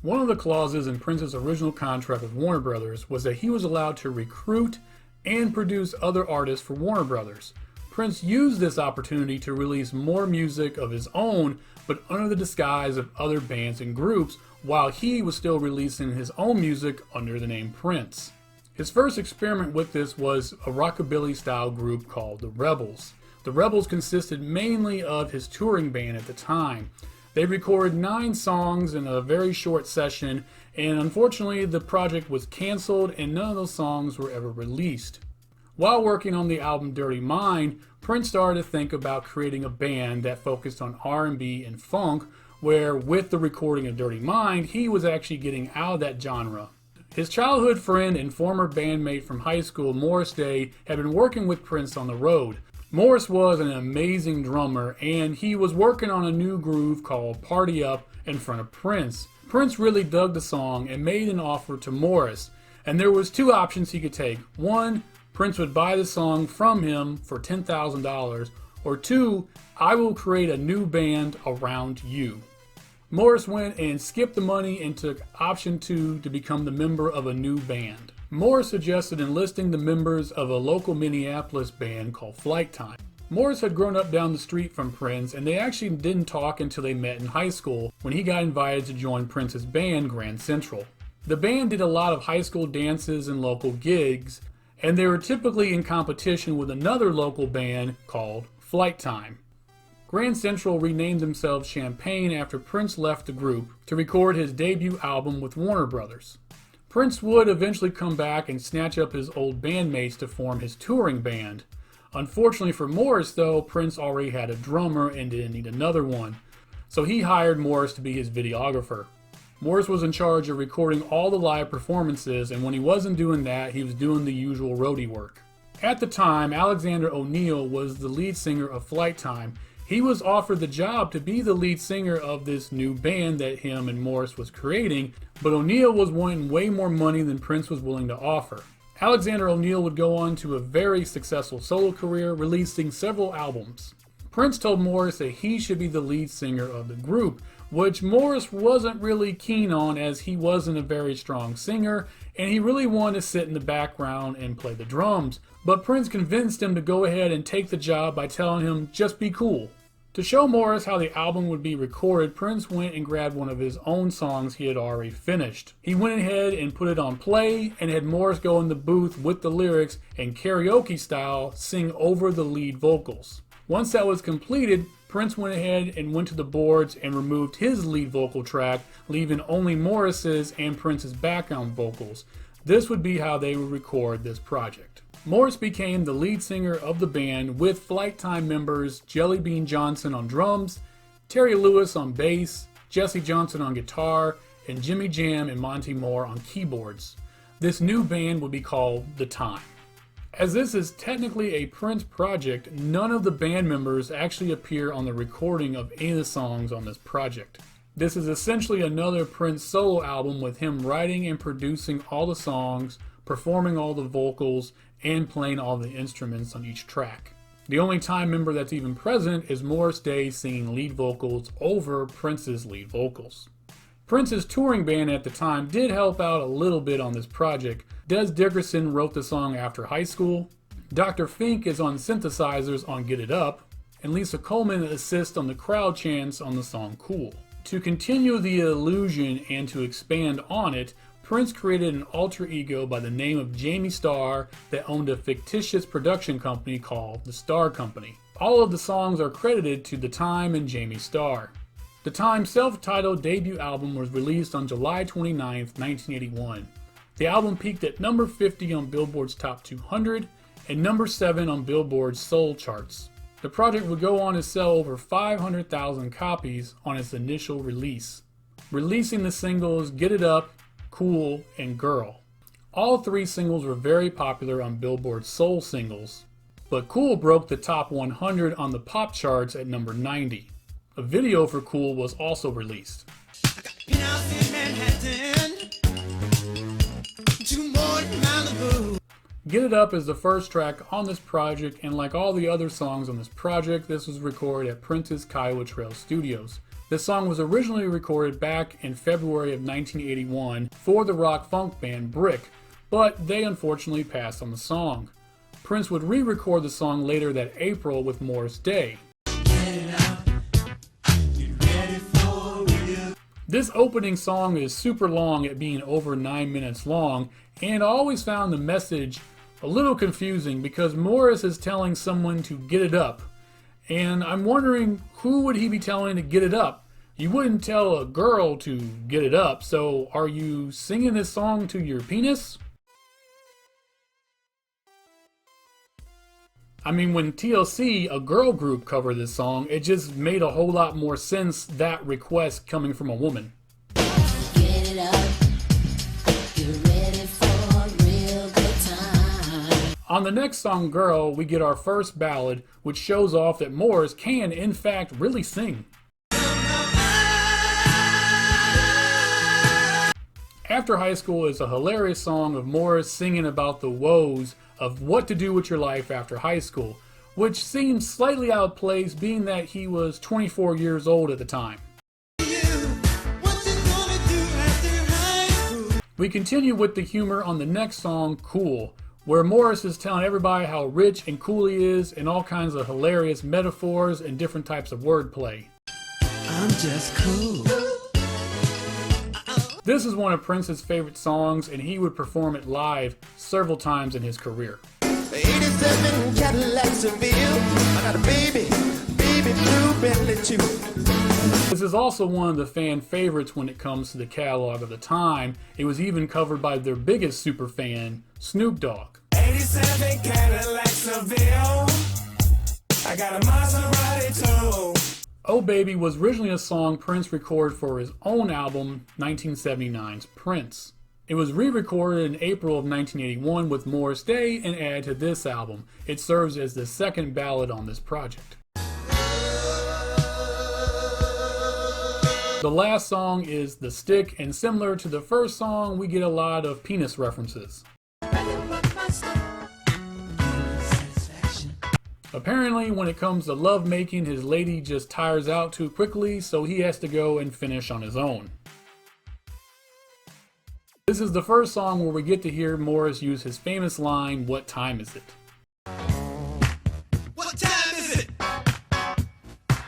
One of the clauses in Prince's original contract with Warner Brothers was that he was allowed to recruit and produce other artists for Warner Brothers. Prince used this opportunity to release more music of his own, but under the disguise of other bands and groups, while he was still releasing his own music under the name Prince. His first experiment with this was a rockabilly-style group called the Rebels. The Rebels consisted mainly of his touring band at the time. They recorded 9 songs in a very short session, and unfortunately the project was canceled and none of those songs were ever released. While working on the album Dirty Mind, Prince started to think about creating a band that focused on R&B and funk, where with the recording of Dirty Mind, he was actually getting out of that genre. His childhood friend and former bandmate from high school, Morris Day, had been working with Prince on the road. Morris was an amazing drummer, and he was working on a new groove called Party Up in front of Prince. Prince really dug the song and made an offer to Morris, and there was 2 options he could take. 1, Prince would buy the song from him for $10,000, or 2, I will create a new band around you. Morris went and skipped the money and took option 2 to become the member of a new band. Morris suggested enlisting the members of a local Minneapolis band called Flight Time. Morris had grown up down the street from Prince, and they actually didn't talk until they met in high school when he got invited to join Prince's band, Grand Central. The band did a lot of high school dances and local gigs, and they were typically in competition with another local band called Flight Time. Grand Central renamed themselves Champagne after Prince left the group to record his debut album with Warner Brothers. Prince would eventually come back and snatch up his old bandmates to form his touring band. Unfortunately for Morris, though, Prince already had a drummer and didn't need another one, so he hired Morris to be his videographer. Morris was in charge of recording all the live performances, and when he wasn't doing that, he was doing the usual roadie work. At the time, Alexander O'Neal was the lead singer of Flight Time. He was offered the job to be the lead singer of this new band that him and Morris was creating, but O'Neal was wanting way more money than Prince was willing to offer. Alexander O'Neal would go on to a very successful solo career, releasing several albums. Prince told Morris that he should be the lead singer of the group, which Morris wasn't really keen on as he wasn't a very strong singer, and he really wanted to sit in the background and play the drums. But Prince convinced him to go ahead and take the job by telling him, just be cool. To show Morris how the album would be recorded, Prince went and grabbed one of his own songs he had already finished. He went ahead and put it on play and had Morris go in the booth with the lyrics and karaoke style sing over the lead vocals. Once that was completed, Prince went ahead and went to the boards and removed his lead vocal track, leaving only Morris's and Prince's background vocals. This would be how they would record this project. Morris became the lead singer of the band with Flight Time members Jelly Bean Johnson on drums, Terry Lewis on bass, Jesse Johnson on guitar, and Jimmy Jam and Monty Moore on keyboards. This new band would be called The Time. As this is technically a Prince project, none of the band members actually appear on the recording of any of the songs on this project. This is essentially another Prince solo album with him writing and producing all the songs, performing all the vocals, and playing all the instruments on each track. The only Time member that's even present is Morris Day singing lead vocals over Prince's lead vocals. Prince's touring band at the time did help out a little bit on this project. Des Dickerson wrote the song After High School, Dr. Fink is on synthesizers on Get It Up, and Lisa Coleman assists on the crowd chants on the song Cool. To continue the illusion and to expand on it, Prince created an alter ego by the name of Jamie Starr that owned a fictitious production company called The Starr Company. All of the songs are credited to The Time and Jamie Starr. The Time's self-titled debut album was released on July 29, 1981. The album peaked at number 50 on Billboard's Top 200 and number 7 on Billboard's Soul charts. The project would go on to sell over 500,000 copies on its initial release, releasing the singles Get It Up, Cool, and Girl. All 3 singles were very popular on Billboard's Soul singles, but Cool broke the top 100 on the pop charts at number 90. A video for Cool was also released. Get It Up is the first track on this project, and like all the other songs on this project, this was recorded at Prince's Kiowa Trail Studios. This song was originally recorded back in February of 1981 for the rock funk band Brick, but they unfortunately passed on the song. Prince would re-record the song later that April with Morris Day. This opening song is super long at being over 9 minutes long, and I always found the message a little confusing because Morris is telling someone to get it up. And I'm wondering, who would he be telling to get it up? You wouldn't tell a girl to get it up, so are you singing this song to your penis? I mean, when TLC, a girl group, covered this song, it just made a whole lot more sense, that request coming from a woman. Get it up, get ready for a real good time. On the next song, Girl, we get our first ballad, which shows off that Morris can, in fact, really sing. After High School is a hilarious song of Morris singing about the woes of what to do with your life after high school, which seems slightly out of place being that he was 24 years old at the time. We continue with the humor on the next song, Cool, where Morris is telling everybody how rich and cool he is and all kinds of hilarious metaphors and different types of wordplay. I'm just cool. This is one of Prince's favorite songs, and he would perform it live several times in his career. 87 Cadillac Seville. I got a baby blue Bentley too. This is also one of the fan favorites when it comes to the catalog of the time. It was even covered by their biggest super fan, Snoop Dogg. 87 Cadillac Seville. I got a Maserati too. Oh Baby was originally a song Prince recorded for his own album, 1979's Prince. It was re-recorded in April of 1981 with Morris Day and added to this album. It serves as the second ballad on this project. The last song is The Stick, and similar to the first song, we get a lot of penis references. Apparently, when it comes to lovemaking, his lady just tires out too quickly, so he has to go and finish on his own. This is the first song where we get to hear Morris use his famous line, "What time is it?" What time is it?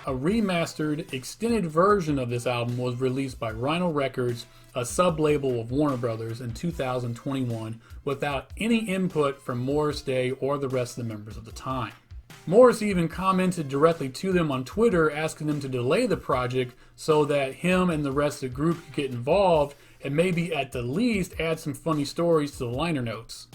A remastered, extended version of this album was released by Rhino Records, a sub-label of Warner Brothers, in 2021 without any input from Morris Day or the rest of the members of the time. Morris even commented directly to them on Twitter asking them to delay the project so that him and the rest of the group could get involved and maybe at the least add some funny stories to the liner notes.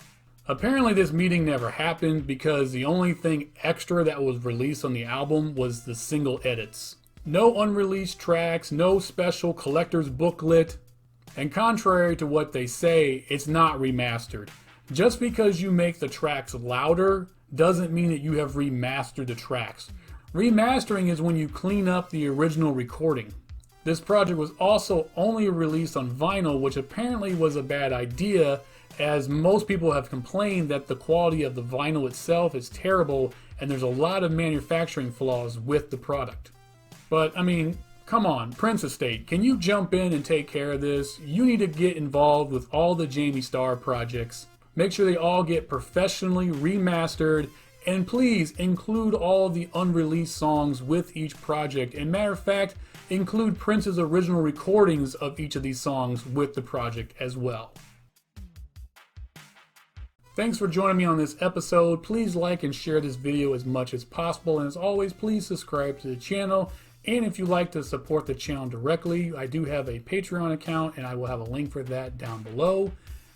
Apparently this meeting never happened because the only thing extra that was released on the album was the single edits. No unreleased tracks, no special collector's booklet, and contrary to what they say, it's not remastered. Just because you make the tracks louder doesn't mean that you have remastered the tracks. Remastering is when you clean up the original recording. This project was also only released on vinyl, which apparently was a bad idea, as most people have complained that the quality of the vinyl itself is terrible and there's a lot of manufacturing flaws with the product. But I mean, come on, Prince Estate, can you jump in and take care of this? You need to get involved with all the Jamie Starr projects. Make sure they all get professionally remastered, and please include all the unreleased songs with each project. And matter of fact, include Prince's original recordings of each of these songs with the project as well. Thanks for joining me on this episode. Please like and share this video as much as possible, and as always, please subscribe to the channel. And if you'd like to support the channel directly, I do have a Patreon account, and I will have a link for that down below.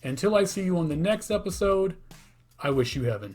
Until I see you on the next episode, I wish you heaven.